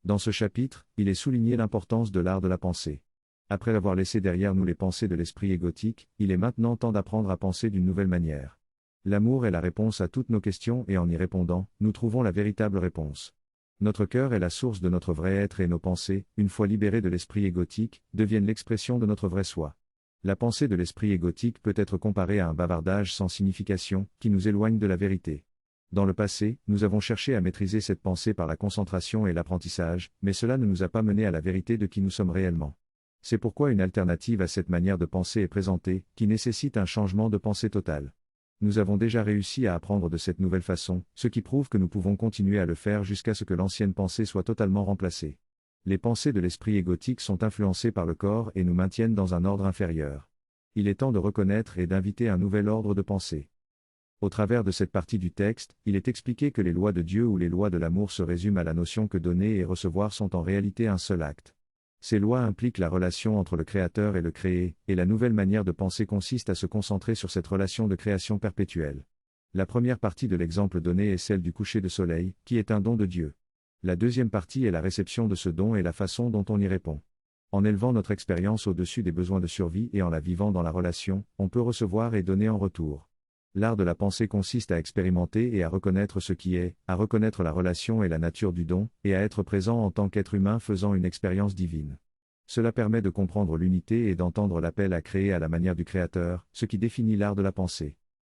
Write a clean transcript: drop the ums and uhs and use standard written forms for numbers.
Dans ce chapitre, il est souligné l'importance de l'art de la pensée. Après avoir laissé derrière nous les pensées de l'esprit égotique, il est maintenant temps d'apprendre à penser d'une nouvelle manière. L'amour est la réponse à toutes nos questions et en y répondant, nous trouvons la véritable réponse. Notre cœur est la source de notre vrai être et nos pensées, une fois libérées de l'esprit égotique, deviennent l'expression de notre vrai soi. La pensée de l'esprit égotique peut être comparée à un bavardage sans signification, qui nous éloigne de la vérité. Dans le passé, nous avons cherché à maîtriser cette pensée par la concentration et l'apprentissage, mais cela ne nous a pas menés à la vérité de qui nous sommes réellement. C'est pourquoi une alternative à cette manière de penser est présentée, qui nécessite un changement de pensée total. Nous avons déjà réussi à apprendre de cette nouvelle façon, ce qui prouve que nous pouvons continuer à le faire jusqu'à ce que l'ancienne pensée soit totalement remplacée. Les pensées de l'esprit égotique sont influencées par le corps et nous maintiennent dans un ordre inférieur. Il est temps de reconnaître et d'inviter un nouvel ordre de pensée. Au travers de cette partie du texte, il est expliqué que les lois de Dieu ou les lois de l'amour se résument à la notion que donner et recevoir sont en réalité un seul acte. Ces lois impliquent la relation entre le Créateur et le créé, et la nouvelle manière de penser consiste à se concentrer sur cette relation de création perpétuelle. La première partie de l'exemple donné est celle du coucher de soleil, qui est un don de Dieu. La deuxième partie est la réception de ce don et la façon dont on y répond. En élevant notre expérience au-dessus des besoins de survie et en la vivant dans la relation, on peut recevoir et donner en retour. L'art de la pensée consiste à expérimenter et à reconnaître ce qui est, à reconnaître la relation et la nature du don, et à être présent en tant qu'être humain faisant une expérience divine. Cela permet de comprendre l'unité et d'entendre l'appel à créer à la manière du Créateur, ce qui définit l'art de la pensée.